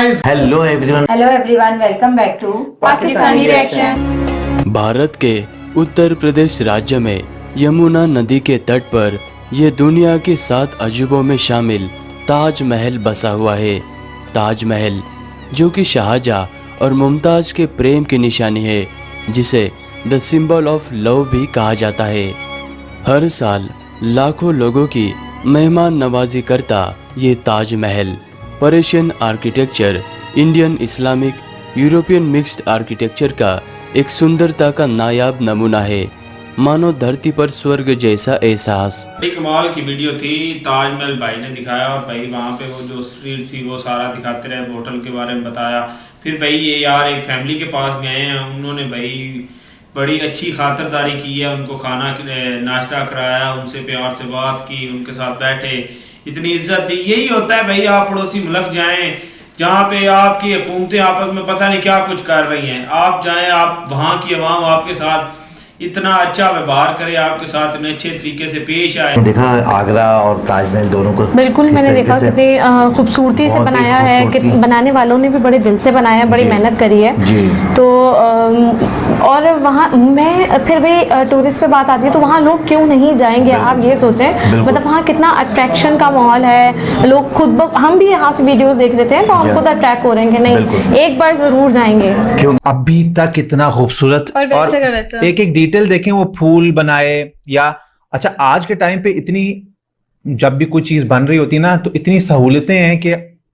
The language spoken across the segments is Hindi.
Guys, hello everyone, welcome back to Pakistani reaction. Bharat के उत्तर प्रदेश राज्य में यमुना नदी के तट पर यह दुनिया के 7 अजूबों में शामिल ताज महल बसा हुआ है। ताज महल जो कि शाहजहां और मुमताज के प्रेम की निशानी है, जिसे द सिंबल ऑफ लव भी कहा जाता है। हर साल लाखों लोगों की मेहमान नवाजी करता ये Taj Mahal Persian architecture, Indian, Islamic, European mixed architecture का एक सुंदरता का नायाब नमूना है। मानो धरती पर स्वर्ग जैसा एहसास। बड़ी कमाल की वीडियो थी। ताजमहल भाई ने दिखाया और भाई वहाँ पे वो जो स्ट्रीट थी वो सारा दिखाते रहे, होटल के बारे में बताया। फिर भाई ये यार एक फैमिली के पास गए हैं, उन्होंने भाई बड़ी अच्छी खातिरदारी की है, उनको खाना नाश्ता कराया, उनसे प्यार से बात की, उनके साथ बैठे, इतनी इज्जत दी। यही होता है भाई, आप पड़ोसी मुल्क जाएं जहाँ पे आपकी हुकूमतें आपस में पता नहीं क्या कुछ कर रही हैं, आप जाएं, आप वहाँ की आवाम आपके साथ इतना अच्छा व्यवहार करे, आपके साथ इतने अच्छे तरीके से पेश आए। देखा आगरा और ताजमहल दोनों को, बिल्कुल मैंने देखा कितनी खूबसूरती से बनाया है, कि बनाने वालों ने भी बड़े दिल से बनाया है, बड़ी मेहनत करी है जी। तो और वहाँ मैं फिर वही टूरिस्ट पे बात आती है, तो वहाँ लोग क्यों नहीं जाएंगे, आप ये सोचें। मतलब वहाँ कितना अट्रैक्शन का माहौल है, लोग खुद हम भी यहाँ से वीडियोस देख रहे थे तो हम खुद अट्रैक्ट हो रहे हैं, नहीं एक बार जरूर जाएंगे। क्यों अभी तक इतना खूबसूरत और एक एक डिटेल देखें, वो फूल बनाए या अच्छा आज के टाइम पे इतनी, जब भी कोई चीज बन रही होती ना तो इतनी सहूलतें हैं कि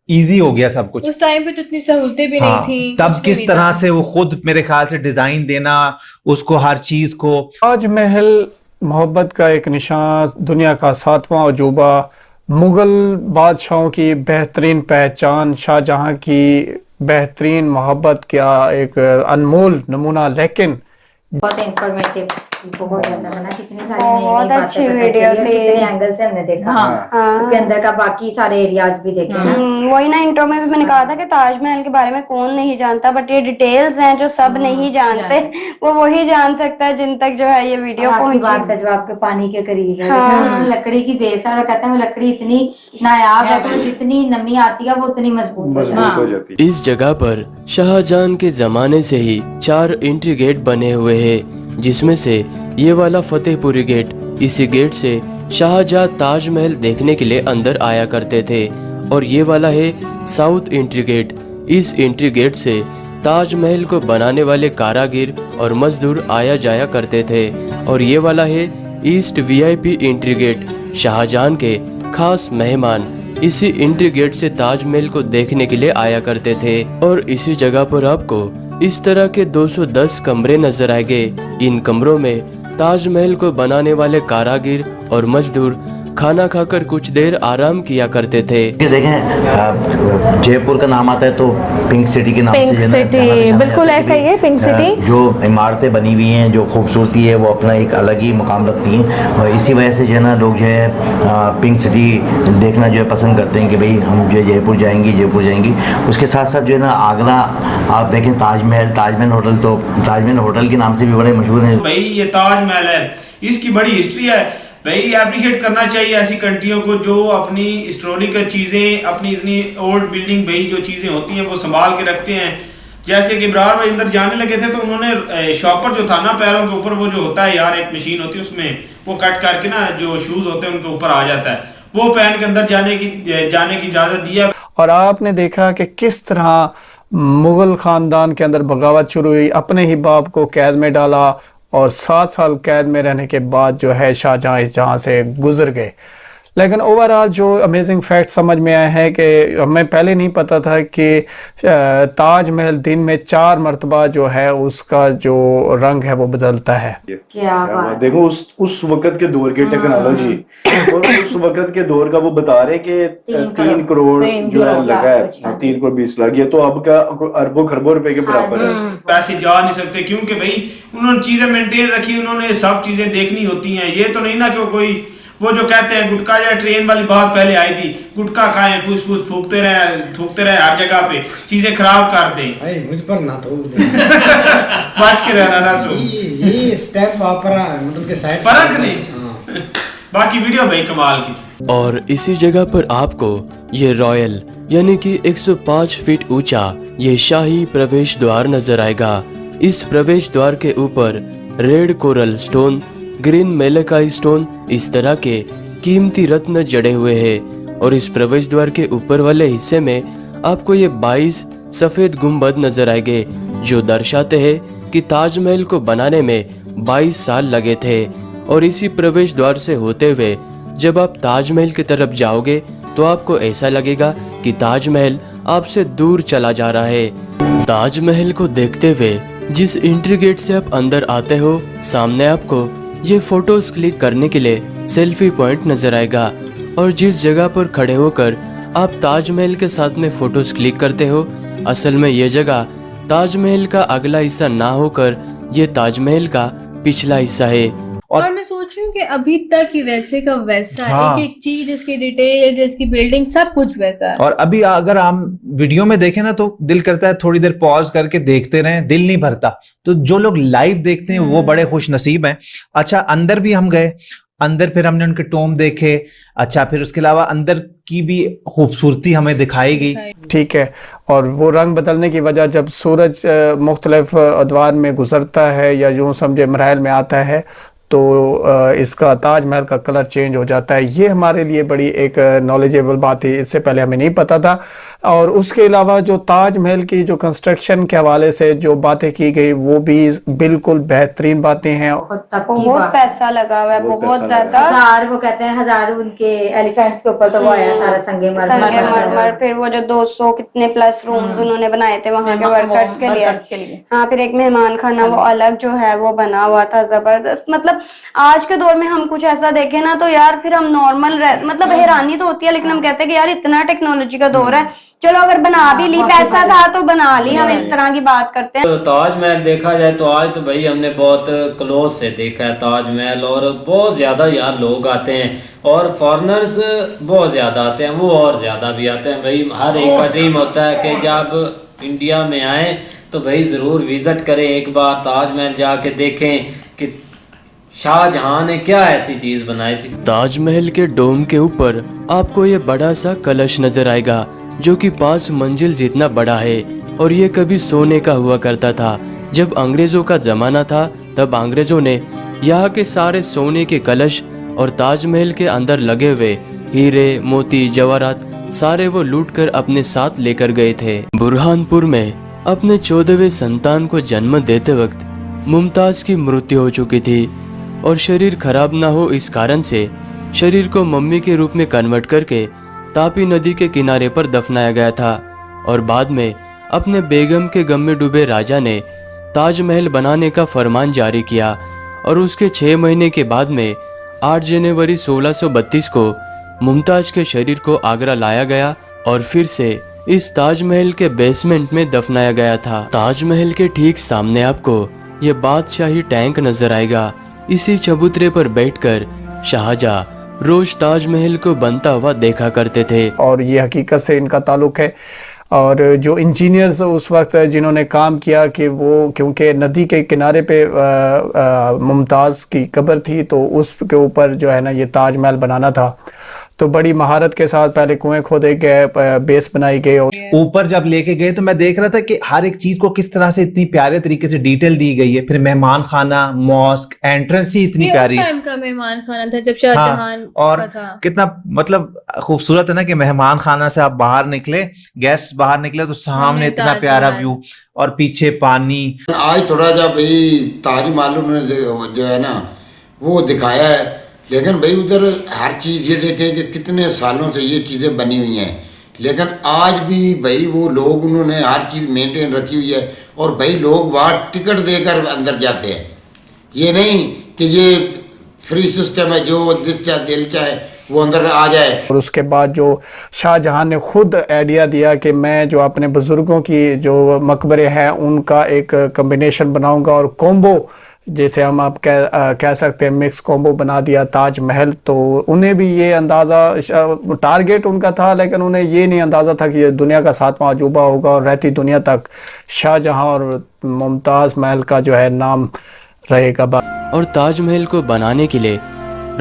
इजी हो गया सब कुछ। उस टाइम पे तो इतनी सहूलतें भी नहीं थी। तब किस तरह से वो खुद मेरे ख्याल से डिजाइन देना उसको, हर चीज को। ताजमहल मोहब्बत का एक निशान, दुनिया का 7वां अजूबा, मुगल बादशाहों की बेहतरीन पहचान, शाहजहां की बेहतरीन मोहब्बत का एक अनमोल नमूना। लेकिन बहुत इंफॉर्मेटिव, बहुत ज्यादा बना, कितनी सारी बहुत अच्छी वीडियो थी, कितने एंगल से हमने देखा। उसके अंदर का बाकी सारे एरियाज भी देखे ना। वही ना, इंट्रो में भी मैंने कहा था कि ताजमहल के बारे में कौन नहीं जानता, बट ये डिटेल्स हैं जो सब नहीं जानते, वो वही जान सकता है जिन तक जो है ये वीडियो पहुंची। बात का जवाब के पानी के करीब है, लकड़ी की बेस है और कहते हैं वो लकड़ी इतनी नायाब है कि जितनी नमी आती है वो उतनी मजबूत हो जाती है। इस जगह पर शाहजहां के जमाने से ही 4 एंट्री गेट बने हुए हैं, जिसमें से ये वाला फतेहपुरी गेट। इसी गेट से शाहजहां ताजमहल देखने के लिए अंदर आया करते थे। और ये वाला है साउथ एंट्री गेट। इस एंट्री गेट से ताजमहल को बनाने वाले कारीगर और मजदूर आया जाया करते थे। और ये वाला है east VIP entry gate. Shahjahan के खास मेहमान इसी एंट्री गेट से ताजमहल को देखने के लिए आया करते थे। और इसी जगह पर आपको इस तरह के 210 कमरे नजर आएंगे। इन कमरों में ताजमहल को बनाने वाले कारीगर और मजदूर खाना खाकर कुछ देर आराम किया करते थे। देखें जयपुर का नाम आता है तो पिंक सिटी के नाम से, पिंक सिटी बिल्कुल ऐसा ही है। पिंक सिटी जो इमारतें बनी हुई हैं, जो खूबसूरती है, वो अपना एक अलग ही मुकाम रखती हैं। और इसी वजह से जो है ना लोग जो है पिंक सिटी देखना जो है पसंद करते हैं कि भाई हम जो जयपुर जाएंगे। उसके साथ साथ जो है ना आगरा आप देखें, ताजमहल होटल, तो ताजमहल होटल के नाम से भी बड़े मशहूर है। भाई ये ताजमहल है, इसकी बड़ी हिस्ट्री है भाई। अप्रिशिएट करना चाहिए ऐसी कंट्रियों को जो अपनी हिस्टोरिकल चीज़ें, अपनी इतनी ओल्ड बिल्डिंग भाई जो चीज़ें होती हैं वो संभाल के रखते हैं। जैसे कि इब्रार भाई अंदर जाने लगे थे तो उन्होंने शॉपर जो था ना, पैरों के ऊपर वो जो होता है यार, एक मशीन होती है उसमें वो कट करके ना जो शूज़ होते हैं उनके ऊपर आ जाता है, वो पहन के अंदर जाने की इजाज़त दी है। और आपने देखा कि किस तरह मुगल खानदान के अंदर बगावत शुरू हुई, अपने ही बाप को कैद में डाला और 7 साल कैद में रहने के बाद जो है शाहजहां इस जहां से गुजर गए। लेकिन ओवरऑल जो अमेजिंग फैक्ट समझ में आया है कि हमें पहले नहीं पता था कि ताजमहल दिन में 4 मरतबा जो है उसका जो रंग है वो बदलता है। क्या बात। देखो उस वक्त के दौर की टेक्नोलॉजी और उस वक्त के दौर का वो बता रहे कि 3 करोड़ जो है लगा है, 3 करोड़ 20 लाख, ये तो अब का अरबों खरबों रुपए के बराबर है। पैसे जा नहीं सकते क्योंकि भाई उन्होंने चीजें मेंटेन रखी, उन्होंने सब चीजें देखनी होती हैं। ये तो नहीं ना कि कोई वो जो कहते हैं गुटखा या ट्रेन वाली बात पहले आई थी, गुटखा खाएं, फूस थूकते रहे हर जगह पे, चीजें खराब कर दें। मुझ पर ना तो बच के रहना ना तो ये स्टेप वापरा, मतलब के साइड परख नहीं बाकी वीडियो भाई कमाल की थी। और इसी जगह पर आपको ये रॉयल यानी कि 105 फीट ऊंचा ये शाही प्रवेश द्वार नजर आएगा। इस प्रवेश द्वार के ऊपर red coral stone, green malachite stone, इस तरह के कीमती रत्न जड़े हुए हैं। और इस प्रवेश द्वार के ऊपर वाले हिस्से में आपको ये 22 सफेद गुंबद नजर आएंगे, जो दर्शाते हैं कि ताजमहल को बनाने में 22 साल लगे थे। और इसी प्रवेश द्वार से होते हुए जब आप ताजमहल की तरफ जाओगे तो आपको ऐसा लगेगा कि ताजमहल आपसे दूर चला जा रहा है। ताजमहल को देखते हुए जिस एंट्री गेट से आप अंदर आते हो, सामने आपको ये फोटोज क्लिक करने के लिए सेल्फी पॉइंट नजर आएगा। और जिस जगह पर खड़े होकर आप ताजमहल के साथ में फोटोज क्लिक करते हो, असल में ये जगह ताजमहल का अगला हिस्सा ना होकर ये ताजमहल का पिछला हिस्सा है। और मैं सोच रही हूँ कि अभी तक ही वैसे का वैसा हाँ। एक एक चीज, इसकी डिटेल्स, इसकी बिल्डिंग, सब कुछ वैसा है। और अभी अगर हम वीडियो में देखें ना तो दिल करता है थोड़ी देर पॉज करके देखते रहें, दिल नहीं भरता। तो जो लोग लाइव देखते हैं वो बड़े खुश नसीब हैं। अच्छा, अंदर भी हम गए, अंदर फिर हमने उनके टोम देखे। अच्छा, फिर उसके अलावा अंदर की भी खूबसूरती हमें दिखाई गई। ठीक है। और वो रंग बदलने की वजह, जब सूरज मुख्तलिफ अदवार में गुजरता है या यूँ समझे मराइल में आता है, तो इसका ताजमहल का कलर चेंज हो जाता है। ये हमारे लिए बड़ी एक नॉलेजेबल बात थी, इससे पहले हमें नहीं पता था। और उसके अलावा जो ताजमहल की जो कंस्ट्रक्शन के हवाले से जो बातें की गई वो भी बिल्कुल बेहतरीन बातें हैं। बहुत पैसा लगा हुआ है, बहुत ज्यादा। हजार, वो कहते हैं हजार उनके एलिफेंट्स के ऊपर तो वो आया सारा संगमरमर। फिर वो जो 200 कितने प्लस रूम्स उन्होंने बनाए थे वहाँ के वर्कर्स के लिए। हाँ, फिर एक मेहमान खाना वो अलग जो है वो बना हुआ था, जबरदस्त। मतलब आज के दौर में हम कुछ ऐसा देखें ना तो यार फिर हम नॉर्मल मतलब हैरानी तो होती है, लेकिन हम कहते हैं कि यार इतना टेक्नोलॉजी का दौर है, चलो अगर बना भी ली, पैसा था तो बना ली, हम इस तरह की बात करते हैं। तो ताजमहल देखा जाए तो आज तो भाई हमने बहुत क्लोज से देखा है ताजमहल, और बहुत ज्यादा यहाँ लोग आते हैं और फॉरेनर्स बहुत ज्यादा आते हैं, वो और ज्यादा भी आते हैं भाई। हर एक का ड्रीम होता है कि जब इंडिया में आए तो भाई जरूर विजिट करें, एक बार ताजमहल जाके देखें कि शाहजहां ने क्या ऐसी चीज बनाई थी। ताजमहल के डोम के ऊपर आपको ये बड़ा सा कलश नजर आएगा, जो कि 5 मंजिल जितना बड़ा है। और ये कभी सोने का हुआ करता था। जब अंग्रेजों का जमाना था तब अंग्रेजों ने यहाँ के सारे सोने के कलश और ताजमहल के अंदर लगे हुए हीरे, मोती, जवाहरात सारे वो लूट कर अपने साथ लेकर गए थे। बुरहानपुर में अपने 14वें संतान को जन्म देते वक्त मुमताज की मृत्यु हो चुकी थी और शरीर खराब ना हो इस कारण से शरीर को मम्मी के रूप में कन्वर्ट करके तापी नदी के किनारे पर दफनाया गया था। और बाद में अपने बेगम के गम में डूबे राजा ने ताजमहल बनाने का फरमान जारी किया और उसके 6 महीने के बाद में 8 जनवरी 1632 को मुमताज के शरीर को आगरा लाया गया और फिर से इस ताजमहल के बेसमेंट में दफनाया गया था। ताजमहल के ठीक सामने आपको ये बादशाही टैंक नजर आएगा। इसी चबूतरे पर बैठकर शाहजहां रोज ताजमहल को बनता हुआ देखा करते थे। और ये हकीकत से इनका ताल्लुक है। और जो इंजीनियर्स उस वक्त जिन्होंने काम किया कि वो, क्योंकि नदी के किनारे पे मुमताज़ की कब्र थी तो उसके ऊपर जो है ना ये ताजमहल बनाना था, तो बड़ी महारत के साथ पहले कुएं खोदे गए, बेस बनाई गई। और ऊपर जब लेके गए तो मैं देख रहा था कि हर एक चीज को किस तरह से इतनी प्यारे तरीके से डिटेल दी गई है। फिर मेहमान खाना, मॉस्क, एंट्रेंस ही इतनी प्यारी। उस टाइम का मेहमान खाना था जब शाहजहां और कितना मतलब खूबसूरत है ना कि मेहमान खाना से आप बाहर निकले, गेस्ट बाहर निकले तो सामने इतना प्यारा व्यू और पीछे पानी। आज थोड़ा सा भाई ताजमहल उन्होंने जो है ना वो दिखाया है, लेकिन भाई उधर हर चीज़ ये देखें कि कितने सालों से ये चीज़ें बनी हुई हैं, लेकिन आज भी भाई वो लोग उन्होंने हर चीज़ मेंटेन रखी हुई है। और भाई लोग वहाँ टिकट देकर अंदर जाते हैं, ये नहीं कि ये फ्री सिस्टम है, जो दिल चाहे वो अंदर आ जाए। और उसके बाद जो शाहजहां ने खुद आइडिया दिया कि मैं जो अपने बुजुर्गों की जो मकबरे हैं उनका एक कम्बिनेशन बनाऊंगा और कॉम्बो, जैसे हम आप कह सकते हैं मिक्स कॉम्बो बना दिया ताजमहल। तो उन्हें भी ये अंदाज़ा, टारगेट उनका था, लेकिन उन्हें ये नहीं अंदाज़ा था कि ये दुनिया का 7वां अजूबा होगा और रहती दुनिया तक शाहजहां और मुमताज़ महल का जो है नाम रहेगा। और ताजमहल को बनाने के लिए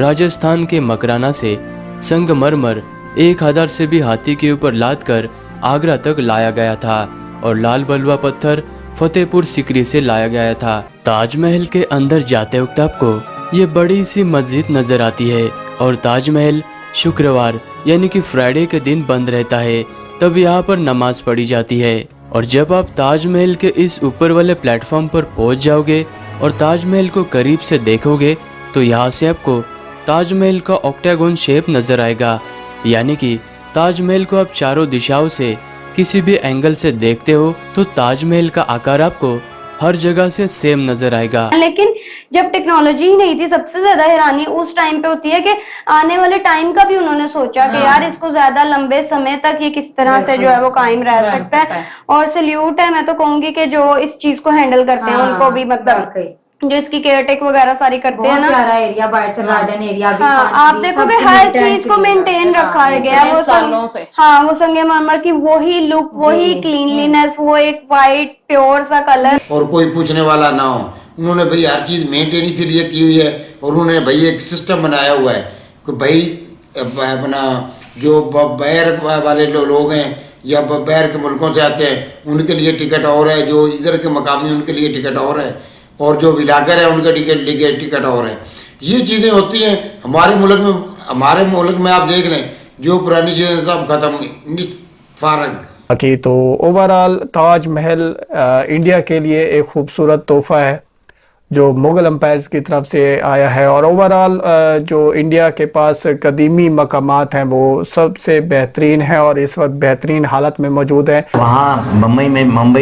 राजस्थान के मकराना से संगमरमर 1000 से भी हाथी के ऊपर लाद कर आगरा तक लाया गया था और लाल बलुआ पत्थर फतेहपुर सिकरी से लाया गया था। ताजमहल के अंदर जाते वक्त आपको ये बड़ी सी मस्जिद नजर आती है और ताजमहल शुक्रवार यानी कि फ्राइडे के दिन बंद रहता है, तब यहाँ पर नमाज पढ़ी जाती है। और जब आप ताजमहल के इस ऊपर वाले प्लेटफॉर्म पर पहुँच जाओगे और ताजमहल को करीब से देखोगे तो यहाँ से आपको ताजमहल का ऑक्टागोन शेप नजर आएगा, यानी कि ताजमहल को आप चारों दिशाओं से किसी भी एंगल से देखते हो तो ताजमहल का आकार आपको हर जगह से सेम नजर आएगा। लेकिन जब टेक्नोलॉजी ही नहीं थी, सबसे ज्यादा हैरानी उस टाइम पे होती है कि आने वाले टाइम का भी उन्होंने सोचा कि यार इसको ज्यादा लंबे समय तक ये किस तरह से जो है वो कायम रह सकता है। और सल्यूट है, मैं तो कहूंगी कि जो इस चीज को हैंडल करते हैं उनको भी, मतलब जो इसकी केयरटेक वगैरह सारी करते हैं ना। प्यारा एरिया, बाहर से गार्डन एरिया भी, आप देखोगे हर चीज को मेंटेन रखा गया है वो सालों से। हाँ, वो संगमरमर की वही लुक, वही क्लीनलीनेस, वो एक वाइट प्योर सा कलर, और कोई पूछने वाला ना हो। उन्होंने भाई हर चीज मेंटेन इसीलिए की हुई है और उन्होंने भाई एक सिस्टम बनाया हुआ है कि भाई अपना जो बाहर वाले लोग हैं या बाहर के मुल्कों से आते हैं उनके लिए टिकट और है, जो इधर के मकामी उनके लिए टिकट और है, और जो विलागर है उनका टिकट और है। ये चीज़ें होती हैं हमारे मुल्क में आप देख लें जो पुरानी चीज़ें सब खत्म फारग। बाकी तो ओवरऑल ताजमहल इंडिया के लिए एक खूबसूरत तोहफा है जो मुग़ल एम्पायर्स की तरफ से आया है, और ओवरऑल जो इंडिया के पास कदीमी मकामात हैं वो सबसे बेहतरीन है और इस वक्त बेहतरीन हालत में मौजूद है। वहाँ मुंबई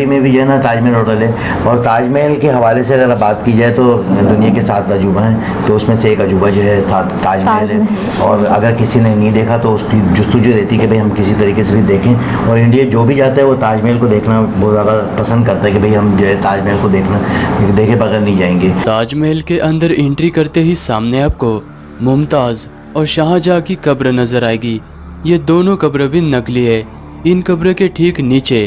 में भी जो है ना ताजमहल होटल है, और ताजमहल के हवाले से अगर बात की जाए तो दुनिया के 7 अजूबा हैं, तो उसमें से एक अजूबा जो है ताजमहल है। और अगर किसी ने नहीं देखा तो उसकी जुस्तजू रहती है कि भाई हम किसी तरीके से भी देखें, और इंडिया जो भी जाता है वो ताजमहल को देखना बहुत ज़्यादा पसंद करता है कि भाई हम जो है ताजमहल को देखे बगैर नहीं जाएंगे। ताजमहल के अंदर एंट्री करते ही सामने आपको मुमताज और शाहजहां की कब्र नजर आएगी। ये दोनों कब्र भी नकली है। इन कब्र के ठीक नीचे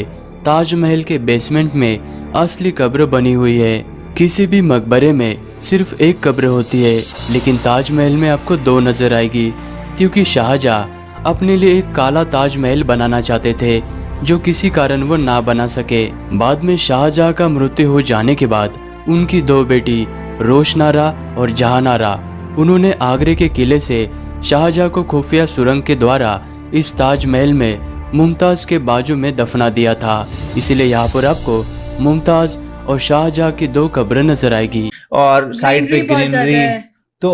ताजमहल के बेसमेंट में असली कब्र बनी हुई है। किसी भी मकबरे में सिर्फ एक कब्र होती है, लेकिन ताजमहल में आपको 2 नजर आएगी, क्योंकि शाहजहां अपने लिए एक काला ताजमहल बनाना चाहते थे जो किसी कारण वो ना बना सके। बाद में शाहजहां का मृत्यु हो जाने के बाद उनकी 2 बेटी रोशनारा और जहानारा, उन्होंने आगरे के किले से शाहजहां को खुफिया सुरंग के द्वारा इस ताजमहल में मुमताज के बाजू में दफना दिया था। इसलिए यहाँ पर आपको मुमताज और शाहजहां की 2 कब्र नजर आएगी और साइड पे ग्रीनरी तो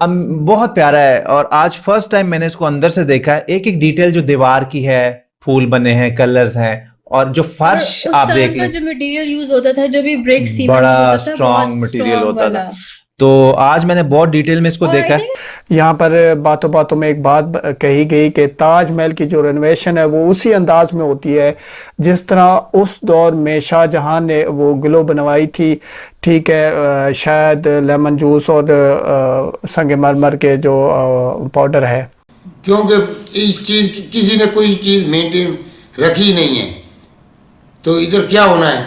बहुत प्यारा है। और आज फर्स्ट टाइम मैंने इसको अंदर से देखा है, एक एक डिटेल जो दीवार की है, फूल बने हैं, कलर्स हैं, और जो फर्श आप देख लें, जो मटेरियल यूज होता था, जो भी ब्रिक सीमेंट बड़ा स्ट्रॉन्ग मटेरियल होता था। तो आज मैंने बहुत डिटेल में इसको देखा है। यहाँ पर बातों बातों में एक बात कही गई कि ताजमहल की जो रेनोवेशन है वो उसी अंदाज में होती है जिस तरह उस दौर में शाहजहां ने वो ग्लो बनवाई थी। ठीक है, शायद लेमन जूस और संगमरमर के जो पाउडर है, क्योंकि इस चीज किसी ने कोई चीज मेंटेन रखी नहीं है, तो इधर क्या होना है?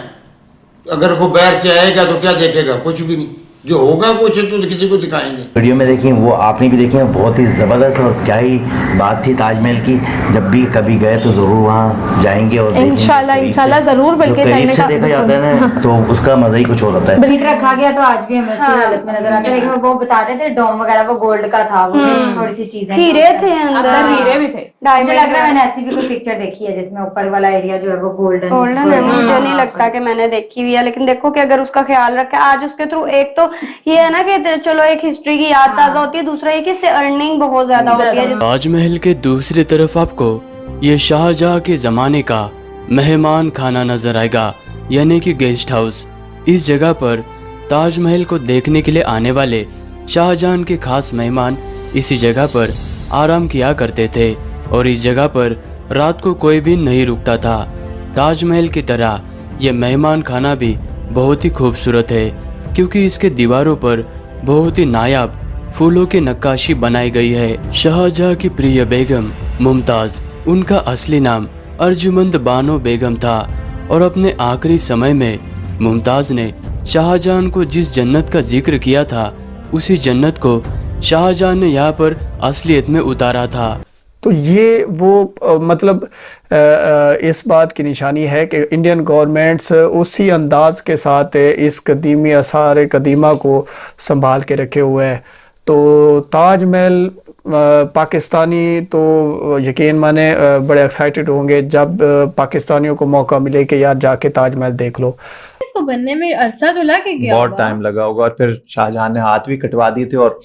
अगर कोई बाहर से आएगा तो क्या देखेगा? कुछ भी नहीं। जो होगा कुछ तो किसी को दिखाएंगे। वीडियो में देखिए, वो आपने भी देखे, बहुत ही ज़बरदस्त और क्या ही बात थी ताजमहल की। जब भी कभी गए तो ज़रूर वहाँ जाएंगे और इंशाल्लाह ज़रूर, बल्कि करीब से देखा जाता है ना तो उसका मजा ही कुछ और होता है। बीट रखा गया तो आज भी हमें उसी हालत में नजर आता है, लेकिन वो बता रहे थे डोम वगैरह वो गोल्ड का था, वो थोड़ी सी चीजें, हीरे थे अंदर, हीरे भी थे। मुझे लग रहा है मैंने ऐसी भी कोई पिक्चर देखी है जिसमें ऊपर वाला एरिया जो है वो गोल्डन है। मुझे नहीं लगता कि मैंने देखी हुई है, लेकिन देखो कि अगर उसका ख्याल रखे आज उसके थ्रू, एक तो ये है ना कि चलो एक हिस्ट्री की याद ताजा होती है, दूसरा ये कि इससे अर्निंग बहुत ज्यादा होती है। ताजमहल के दूसरी तरफ आपको ये शाहजहां के जमाने का मेहमान खाना नजर आएगा, यानी कि गेस्ट हाउस। इस जगह पर ताजमहल को देखने के लिए आने वाले शाहजहां के खास मेहमान इसी जगह पर आराम किया करते थे और इस जगह पर रात को कोई भी नहीं रुकता था। ताजमहल की तरह ये मेहमान खाना भी बहुत ही खूबसूरत है, क्योंकि इसके दीवारों पर बहुत ही नायाब फूलों की नक्काशी बनाई गई है। शाहजहां की प्रिय बेगम मुमताज, उनका असली नाम अर्जुमंद बानो बेगम था और अपने आखिरी समय में मुमताज ने शाहजहां को जिस जन्नत का जिक्र किया था उसी जन्नत को शाहजहां ने यहाँ पर असलियत में उतारा था। तो ये वो मतलब इस बात की निशानी है कि इंडियन गवर्नमेंट्स उसी अंदाज के साथ इस कदीमी आसार कदीमा को संभाल के रखे हुए हैं। तो ताजमहल पाकिस्तानी तो यकीन माने बड़े एक्साइटेड होंगे जब पाकिस्तानियों को मौका मिले कि यार जाके ताजमहल देख लो। इसको बनने में अरसा तो लग गया, बहुत टाइम लगा होगा, और फिर शाहजहां ने हाथ भी कटवा दिए थे, और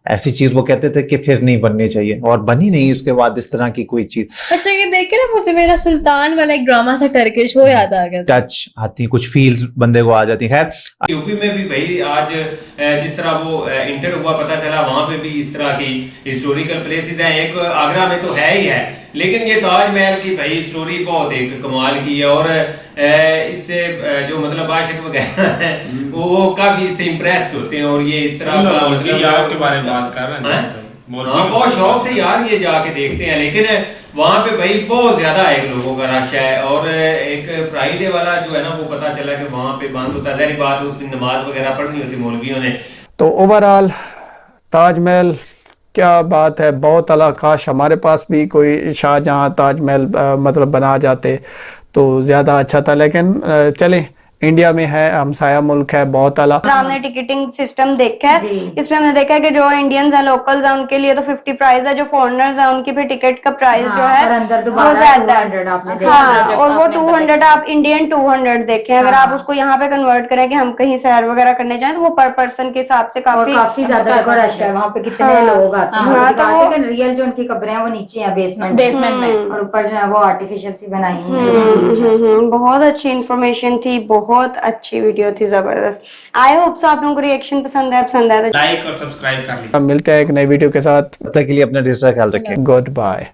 ऐसी चीज वो कहते थे कि फिर नहीं बननी चाहिए, और बनी नहीं उसके बाद इस तरह की कोई चीज। अच्छा, ये देख के ना मुझे मेरा सुल्तान वाला एक ड्रामा था टर्किश, वो याद आ गया। टच आती, कुछ फील्स बंदे को आ जाती। खैर यूपी में भी भाई आज जिस तरह वो इंटर हुआ पता चला, वहां पे भी इस तरह की हिस्टोरिकल प्लेसेस हैं। एक आगरा में तो है ही है, लेकिन ये ताजमहल की भाई स्टोरी बहुत एक कमाल की है, और इससे जो मतलब आशिक वगैरह है वो काफी इससे इम्प्रेस्ड होते हैं, और ये इस तरह का मतलब यार के बारे में बात कर रहे हैं। हाँ, बहुत शौक से यार ये जाके देखते हैं, लेकिन वहाँ पे भाई बहुत ज्यादा एक लोगों का रश है, और एक फ्राइडे वाला जो है ना वो पता चला कि वहाँ पे बंद होता है। जहरी बात, उस दिन नमाज वगैरह पढ़नी होती मौलवियों ने। तो ओवरऑल ताजमहल क्या बात है, बहुत अला काश हमारे पास भी कोई शाहजहां ताजमहल मतलब बना जाते तो ज़्यादा अच्छा था, लेकिन चलें इंडिया में है, हमसाया मुल्क है, बहुत आला। हमने टिकटिंग सिस्टम देखा है, इसमें हमने देखा है कि जो इंडियंस हैं, लोकल्स हैं, उनके लिए तो 50 प्राइस है, जो फॉरेनर्स हैं उनकी भी टिकट का प्राइस जो है और अंदर वो दोबारा ज्यादा 200 आपने है। देखा। हाँ, और वो 200 आप इंडियन 200 देखें, अगर आप उसको यहाँ पे कन्वर्ट करें कि हम कहीं सैर वगैरह करने जाएं तो वो पर पर्सन के हिसाब से काफी ज्यादा रश है वहाँ पे, कितने लोग आते हैं। रियल जो उनकी कब्रें हैं वो नीचे हैं बेसमेंट में, और ऊपर जो है वो आर्टिफिशियल सी बनाई हुई है। बहुत अच्छी इंफॉर्मेशन थी, बहुत अच्छी वीडियो थी, जबरदस्त। आई होप सो आप लोगों को रिएक्शन पसंद आया तो लाइक और सब्सक्राइब कर लीजिए। मिलते हैं एक नई वीडियो के साथ, तब तक के लिए अपना दूसरा ख्याल रखें। Good bye.